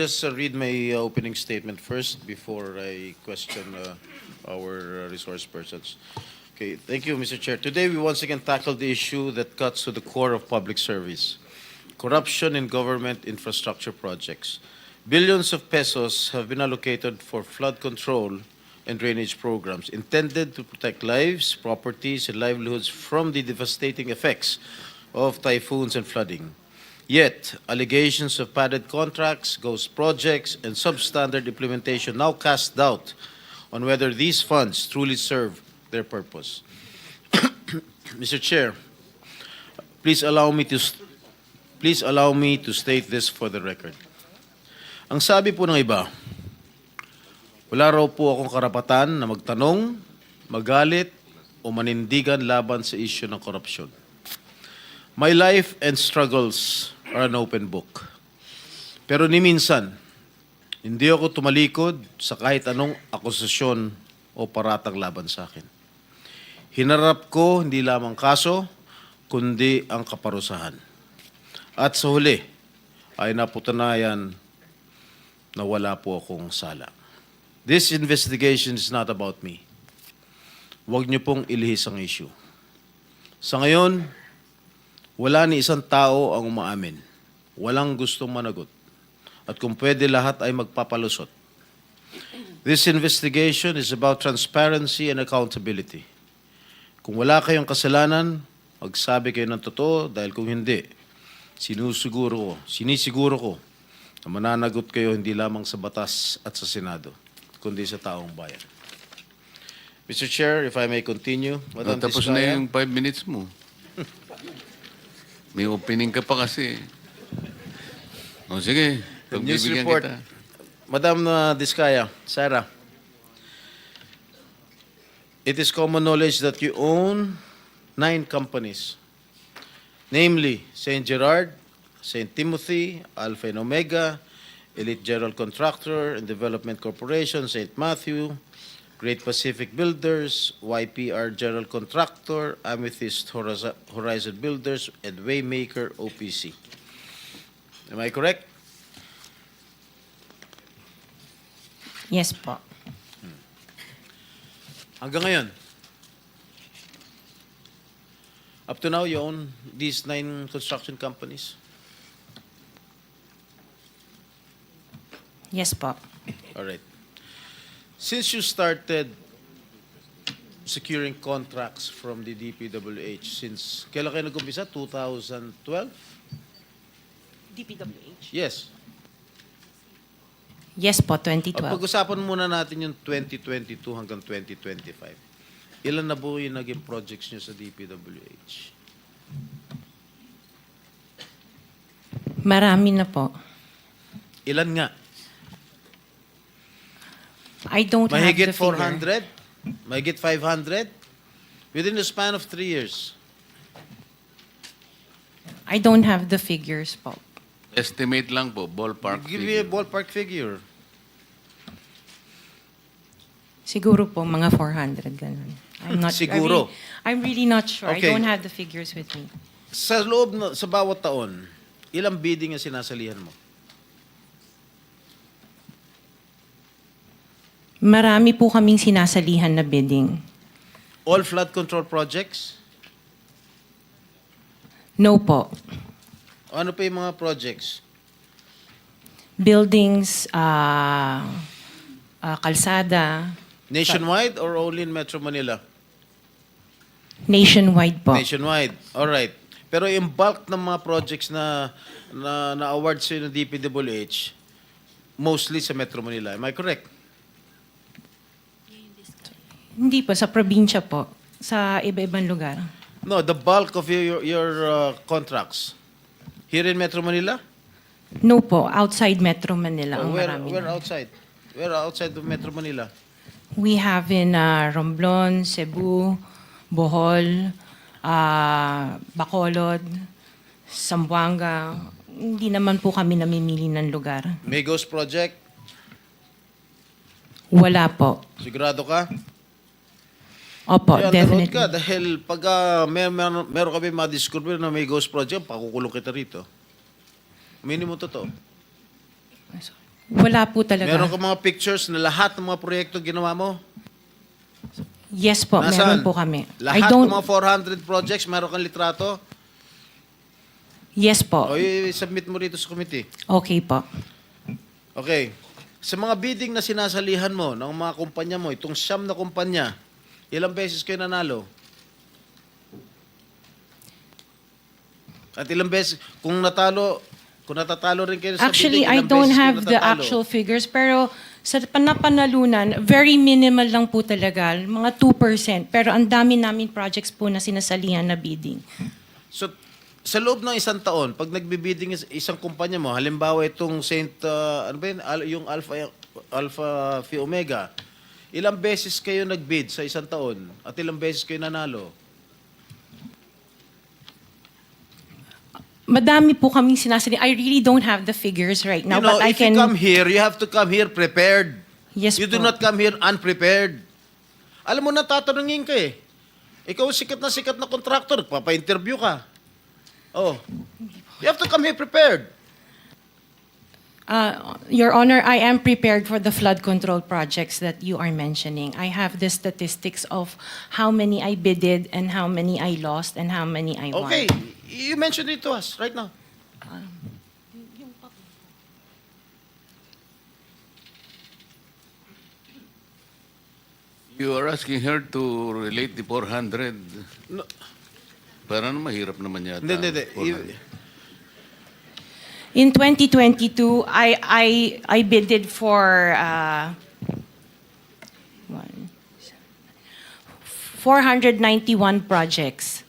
Just read my opening statement first before I question our resource persons. Okay, thank you, Mr. Chair. Today, we once again tackle the issue that cuts to the core of public service: corruption in government infrastructure projects. Billions of pesos have been allocated for flood control and drainage programs intended to protect lives, properties, and livelihoods from the devastating effects of typhoons and flooding. Yet, allegations of padded contracts, ghost projects, and substandard implementation now cast doubt on whether these funds truly serve their purpose. Mr. Chair, please allow me to state this for the record. Ang sabi po ng iba, wala raw po akong karapatan na magtanong, magalit, o manindigan laban sa isyu ng korupsyon. My life and struggles are an open book. Pero ni minsan, hindi ako tumalikod sa kahit anong akusasyon o paratang laban sa akin. Hinarap ko hindi lamang kaso, kundi ang kaparusahan. At sa huli, ay napatunayan na wala po akong sala. This investigation is not about me. Huwag niyo pong ilihis ang issue. Sa ngayon, wala ni isang tao ang umaamin. Walang gustong managot. At kung pwede, lahat ay magpapalusot. This investigation is about transparency and accountability. Kung wala kayong kasalanan, magsabi kayo ng totoo, dahil kung hindi, sinisiguro ko na mananagot kayo hindi lamang sa batas at sa Senado, kundi sa taong bayan. Mr. Chair, if I may continue. Madam Tapos Diskaya. na yung 5 minutes mo. May opening ka pa kasi. O sige, The news pagbibigyan report. kita. Madam Diskaya, Sarah, it is common knowledge that you own 9 companies, namely St. Gerard, St. Timothy, Alpha and Omega, Elite General Contractor and Development Corporation, St. Matthew, Great Pacific Builders, YPR General Contractor, Amethyst Horizon Builders, and Waymaker OPC. Am I correct? Yes po. Hanggang ngayon, up to now, you own these 9 construction companies? Yes po. All right. Since you started securing contracts from the DPWH, since kailan kayo nag-umpisa? 2012? DPWH? Yes. Yes po, At 2012. pag-usapan muna natin yung 2022 hanggang 2025. Ilan na po yung naging projects nyo sa DPWH? Marami na po. Ilan nga? I don't have Mahigit the figure. 400? Mahigit 500? Within the span of 3 years. I don't have the figures po. Estimate lang po, ballpark Give me a figure. ballpark figure. Siguro po mga 400 ganun. I'm not Siguro. I'm really not sure. Okay. I don't have the figures with me. Sa loob, sa bawat taon, ilang bidding ang sinasalihan mo? Marami po kaming sinasalihan na bidding. All flood control projects? No po. Ano pa yung mga projects? Buildings, kalsada, Nationwide or only in Metro Manila? nationwide po. Nationwide. All right. Pero yung bulk ng mga projects na award sa ng DPWH, mostly sa Metro Manila. Am I correct? Hindi po, sa probinsya po. Sa iba-ibang lugar. No, the bulk of your contracts. Here in Metro Manila? No po, outside Metro Manila ang marami. Where outside? Where outside of Metro Manila? We have in Romblon, Cebu, Bohol, Bacolod, Zamboanga. Hindi naman po kami namimili ng lugar. Migos Project? Wala po. Sigurado ka? Opo, Kaya definitely. ka dahil pag meron kami ma-discover na may ghost project, pakukulong kita rito. Minimum totoo. Wala po talaga. Meron ka mga pictures na lahat ng mga proyekto ginawa mo? Yes po, Nasaan? meron po kami. Lahat ng mga 400 projects, meron kang litrato? Yes po. O i-submit mo rito sa committee. Okay po. Okay. Sa mga bidding na sinasalihan mo ng mga kumpanya mo, itong siyam na kumpanya, ilang beses kayo nanalo? At ilang beses, kung natatalo rin kayo sa Actually, bidding, I ilang don't beses kayo have the natatalo? actual figures, pero sa napanalunan, very minimal lang po talaga, mga 2%. Pero ang dami namin projects po na sinasalihan na bidding. So, sa loob ng isang taon, pag nagbibidding isang kumpanya mo, halimbawa itong ano ba yun? Yung Alpha Phi Omega, ilang beses kayo nagbid sa isang taon at ilang beses kayo nanalo? Madami po kaming sinasalihan. I really don't have the figures right now, You know, but I if can... you come here, you have to come here prepared. Yes You do po. not come here unprepared. Alam mo na, tatanungin ka eh. Ikaw sikat na contractor, papa-interview ka. Oh. You have to come here prepared. Your Honor, I am prepared for the flood control projects that you are mentioning. I have the statistics of how many I bidded and how many I lost and how many I won. Okay, you mentioned it to us right now. You are asking her to relate the 400. No, Parang mahirap naman yata. hindi. 400. In 2022, I bidded for 491 projects.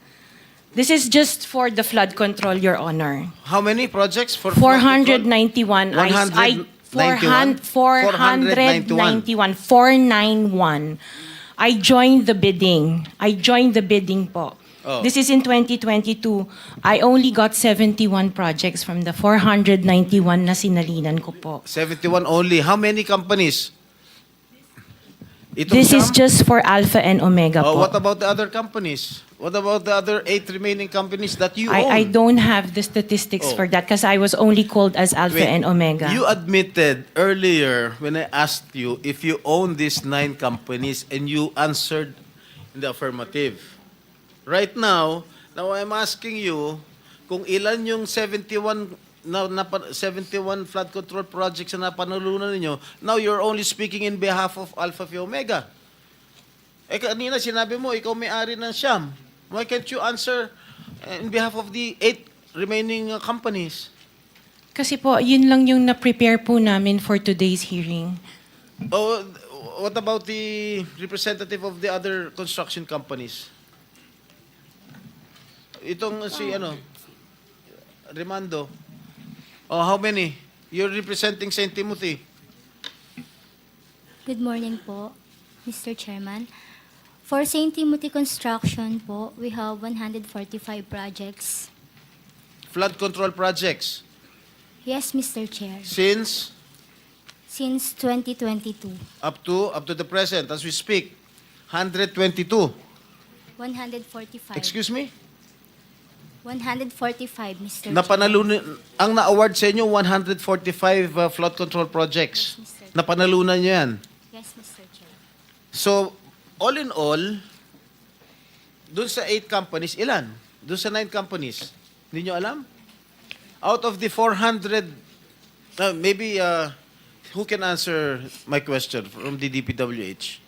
This is just for the flood control, Your Honor. How many projects for 491. 191? 491. 491. I joined the bidding. Po. Oh. This is in 2022. I only got 71 projects from the 491 na sinalinan ko po. 71 only. How many companies? Itong This is siyam? just for Alpha and Omega Oh, po. what about the other companies? What about the other 8 remaining companies that you own? I don't have the statistics Oh. for that because I was only called as Alpha Wait, and Omega. You admitted earlier when I asked you if you own these 9 companies and you answered in the affirmative. Right now I'm asking you kung ilan yung 71 flood control projects na napanalunan ninyo. Now you're only speaking in behalf of Alpha Phi Omega. Eh kanina sinabi mo ikaw may-ari ng Siam. Why can't you answer in behalf of the 8 remaining companies? Kasi po, yun lang yung na-prepare po namin for today's hearing. Oh, what about the representative of the other construction companies? Itong si Remando. Oh, how many? You're representing St. Timothy. Good morning po, Mr. Chairman. For St. Timothy Construction po, we have 145 projects. Flood control projects. Yes, Mr. Chair. Since Since 2022, up to the present, as we speak, 122. 145. Excuse me? 145, Mr. Chair. Napanalunan, ang na-award sa inyo, 145 flood control projects. Yes, Mr. Napanalunan nyo yan. Yes, Mr. Chair. So, all in all, dun sa 8 companies, ilan? Dun sa 9 companies, hindi nyo alam? Out of the 400, maybe, who can answer my question from the DPWH?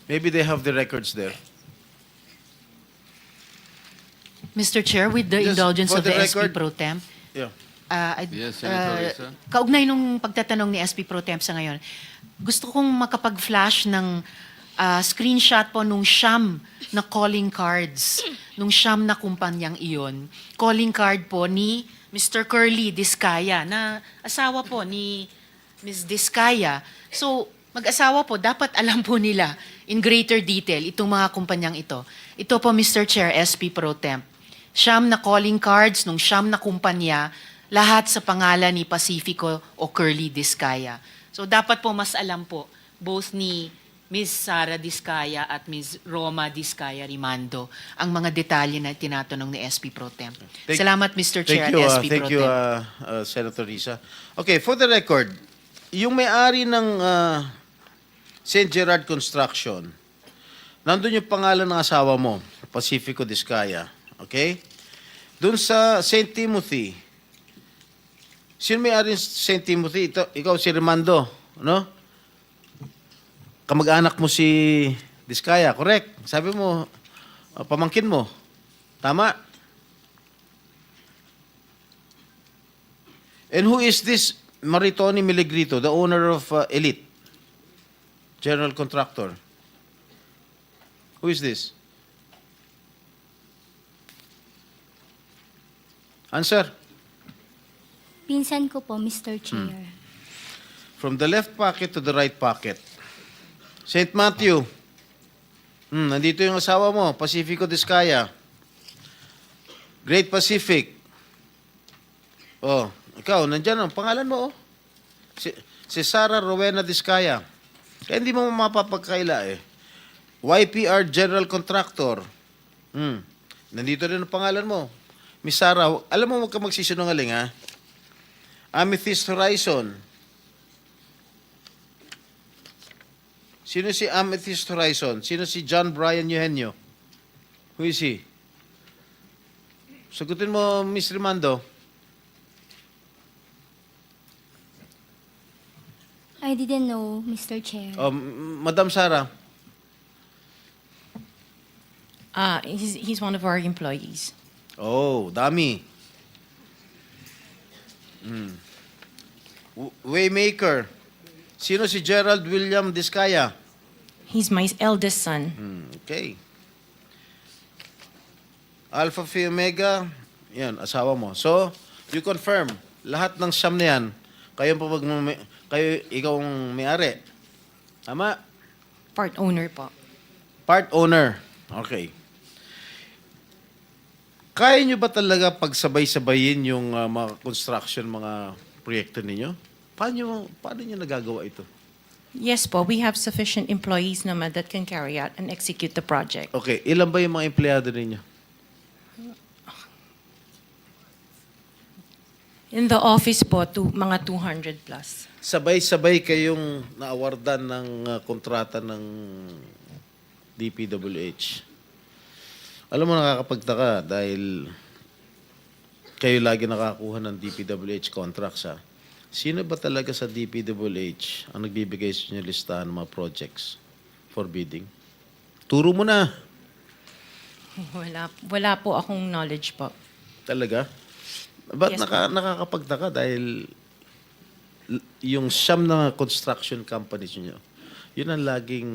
Maybe they have the records there. Mr. Chair, with the Just indulgence for of the the SP record- Pro Temp, Yeah. Yes, Senator Risa. kaugnay nung pagtatanong ni SP Pro Temp sa ngayon, gusto kong makapag-flash ng screenshot po nung siyam na calling cards, nung siyam na kumpanyang iyon. Calling card po ni Mr. Curly Discaya, na asawa po ni Ms. Discaya. So, mag-asawa po, dapat alam po nila in greater detail itong mga kumpanyang ito. Ito po, Mr. Chair, SP Pro Temp. Siyam na calling cards nung siyam na kumpanya, lahat sa pangalan ni Pacifico o Curly Discaya. So dapat po mas alam po, both ni Ms. Sara Diskaya at Ms. Roma Diskaya Rimando ang mga detalye na tinatanong ni SP Pro Temp. Salamat, Mr. Chair at SP Pro Thank you, Temp. Senator Risa. Okay, for the record, yung may-ari ng St. Gerard Construction, nandun yung pangalan ng asawa mo, Pacifico Diskaya. Okay? Doon sa St. Timothy, sino may-ari ng St. Timothy? Ikaw si Rimando, no? Kamag-anak mo si Diskaya, correct? Sabi mo, pamangkin mo. Tama? And who is this Maritoni Miligrito, the owner of Elite? General contractor. Who is this? Answer. Pinsan ko po, Mr. Chair. From the left pocket to the right pocket. St. Matthew. Nandito yung asawa mo, Pacifico Diskaya. Great Pacific. Oh, ikaw, nandyan ang pangalan mo, oh. Si Sara Rowena Diskaya. Kaya hindi mo mapapagkaila, eh. YPR General Contractor. Nandito rin ang pangalan mo. Miss Sara, alam mo, huwag ka magsisinungaling, ha? Amethyst Horizon. Sino si Amethyst Horizon? Sino si John Brian Eugenio? Who is he? Sagutin mo, Miss Rimando. I didn't know, Mr. Chair. Madam Sara. He's one of our employees. Oh, dami. Waymaker. Sino si Gerald William Diskaya? He's my eldest son. Okay. Alpha Phi Omega, yan, asawa mo. So, you confirm, lahat ng siyam na yan, ikaw ang may-ari. Tama? Part owner po. Part owner. Okay. Kaya nyo ba talaga pagsabay-sabayin yung mga construction, mga proyekto ninyo? Paano nyo nagagawa ito? Yes po, we have sufficient employees naman that can carry out and execute the project. Okay, ilan ba yung mga empleyado ninyo? In the office po, mga 200 plus. Sabay-sabay kayong naawardan ng kontrata ng DPWH. Alam mo, nakakapagtaka dahil kayo lagi nakakuha ng DPWH contracts, ha? Sino ba talaga sa DPWH ang nagbibigay sa inyo listahan ng mga projects for bidding? Turo mo na. Wala po akong knowledge po. Talaga? Ba't Yes, nakakapagtaka dahil yung siyam na construction companies nyo, yun ang laging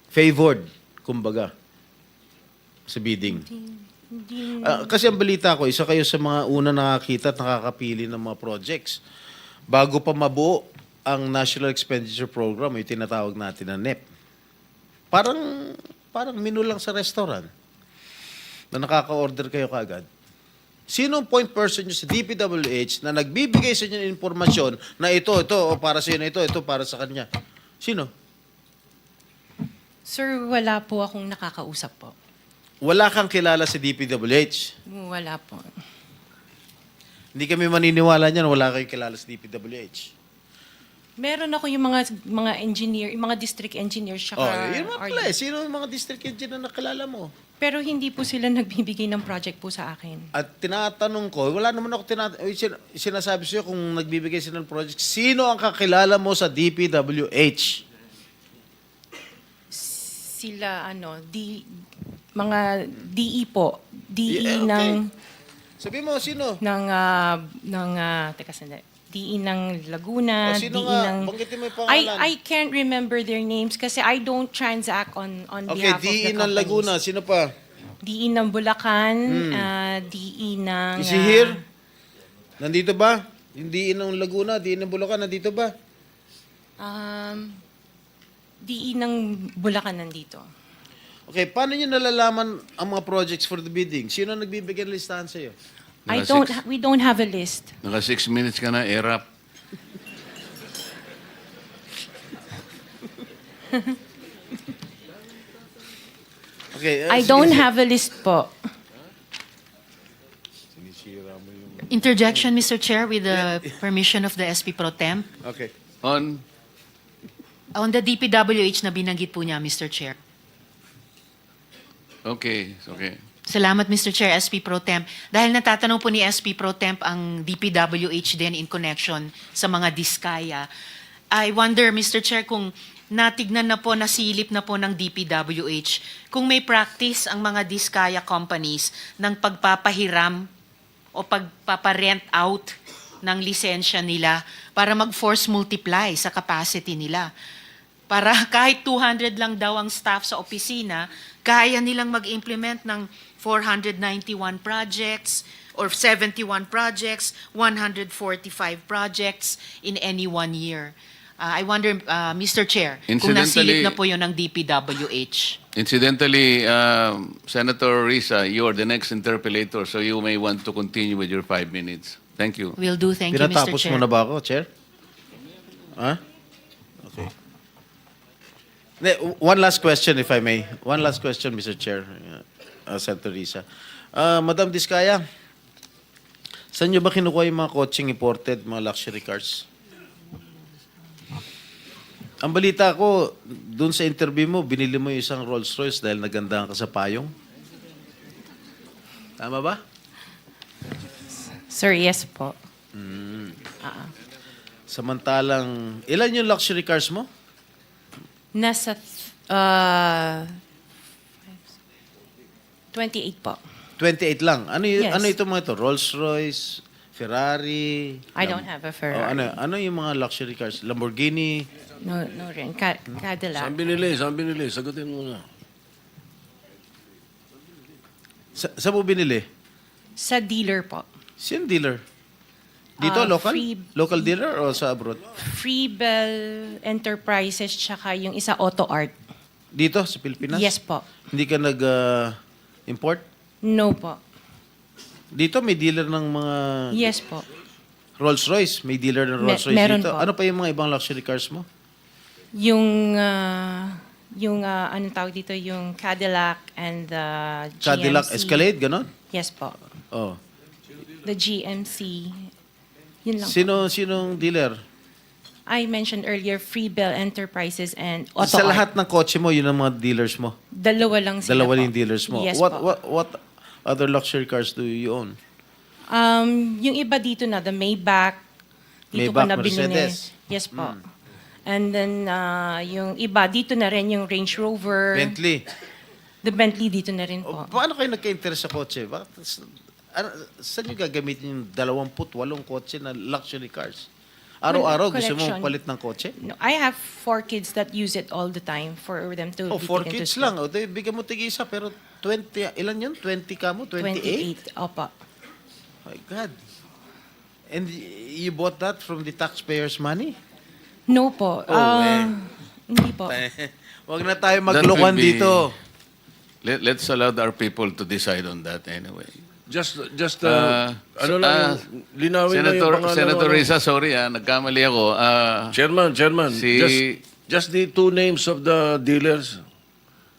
favored, kumbaga, sa bidding. Kasi ang balita ko, isa kayo sa mga una nakakita at nakakapili ng mga projects. Bago pa mabuo ang National Expenditure Program, yung tinatawag natin na NEP. Parang menu lang sa restaurant na nakaka-order kayo kaagad. Sino ang point person nyo sa DPWH na nagbibigay sa inyo ng informasyon na ito, o para sa inyo, ito para sa kanya? Sino? Sir, wala po akong nakakausap po. Wala kang kilala sa DPWH. Wala po. Hindi kami maniniwala niyan, wala kayong kilala sa DPWH. Meron ako yung mga engineer, yung mga district engineers, Oh, yun mga pala eh. Sino ang mga district engineer na nakilala mo? Pero hindi po sila nagbibigay ng project po sa akin. At tinatanong ko, wala naman ako sinasabi sa'yo kung nagbibigay sila ng project. Sino ang kakilala mo sa DPWH? Sila, mga DE po. DE Yeah, okay. ng... Sabi mo, sino? Teka sandali. DE ng Laguna, O, sino DE nga? ng... Banggitin mo yung pangalan. I can't remember their names kasi I don't transact on Okay, behalf of the DE ng companies. Laguna. Sino pa? DE ng Bulacan, DE ng... Is he here? Nandito ba? Yung DE ng Laguna, DE ng Bulacan, nandito ba? DE ng Bulacan nandito. Okay, paano nyo nalalaman ang mga projects for the bidding? Sino ang nagbibigay ng listahan sa'yo? We don't have a list. Naka 6 minutes ka na, erap. Okay. I don't have a list po. Interjection, Mr. Chair, with the permission of the SP Pro Temp. Okay. On, On the DPWH na binanggit po niya, Mr. Chair. okay. Salamat, Mr. Chair, SP Pro Temp. Dahil natatanong po ni SP Pro Temp ang DPWH din in connection sa mga diskaya. I wonder, Mr. Chair, kung natignan na po, nasilip na po ng DPWH, kung may practice ang mga diskaya companies ng pagpapahiram o pagpaparent out ng lisensya nila para mag-force multiply sa capacity nila. Para kahit 200 lang daw ang staff sa opisina, kaya nilang mag-implement ng 491 projects or 71 projects, 145 projects in any 1 year. I wonder, Mr. Chair, kung nasilip Incidentally- na po yun ng DPWH. Incidentally, Senator Risa, you are the next interpellator, so you may want to continue with your 5 minutes. Thank you. Will do. Thank you, Mr. Pinatapos Chair. mo na ba ako, Chair? Ha? Okay. One last question, if I may. One last question, Mr. Chair, Senator Risa. Madam Diskaya, saan nyo ba kinukuha yung mga coaching imported, mga luxury cars? Ang balita ko, dun sa interview mo, binili mo yung isang Rolls Royce dahil nagandahan ka sa payong. Tama ba? Sir, yes po. Samantalang, ilan yung luxury cars mo? Nasa 28 po. 28 lang. Yes. Ano ito mga ito? Rolls Royce, Ferrari? I don't have a Ferrari. Ano yung mga luxury cars? Lamborghini? No rin. Cadillac. Saan binili? Sagutin mo na. Saan mo binili? Sa dealer po. Sino dealer? Dito, local? Free- Local dealer o sa abroad? Freebell Enterprises tsaka yung isa Auto Art. Dito, sa Pilipinas? Yes po. Hindi ka nag-import? No po. Dito, may dealer ng mga Yes po. Rolls Royce. May dealer ng Rolls Royce meron dito. po. Ano pa yung mga ibang luxury cars mo? Yung anong tawag dito, yung Cadillac and the GMC. Cadillac Escalade, ganon? Yes po. Oh. The GMC. Yun lang. Sinong dealer? I mentioned earlier, Freebell Enterprises and Auto Sa Art. lahat ng kotse mo, yun ang mga dealers mo. Dalawa lang sila Dalawa po. yung dealers mo. Yes po. What other luxury cars do you own? Yung iba dito na, the Maybach. Dito ko Maybach, na binili. Mercedes. Yes po. And then, yung iba, dito na rin yung Range Rover. Bentley. The Bentley dito na rin O, po. paano kayo nagka-interest sa kotse? Saan nyo gagamitin yung 28 kotse na luxury cars? Araw-araw gusto mo Collection. palit ng kotse? No, I have 4 kids that use it all the time for them to Oh, be 4 taken to kids school. lang. O, di, bigyan mo tig-isa. Pero 20, ilan yun? 20 ka mo? 28? 28. Opo. My God. And you bought that from the taxpayers' money? No po. Hindi po. Wag na tayo That maglokohan will be- dito. Let's allow our people to decide on that anyway. Just Senator linawin na yung pangalan. Senator Risa, sorry nagkamali ako. Chairman, Si- just the 2 names of the dealers.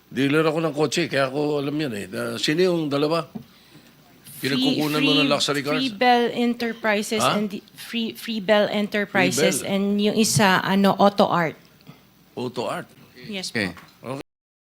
Dealer ako ng kotse, kaya ako alam yan eh. Sino yung dalawa? Pinagkukunan mo ng luxury cars? Freebell Enterprises Ha? and Freebell Enterprises Freebell. and yung isa Auto Art. Auto Art. Yes Okay. po.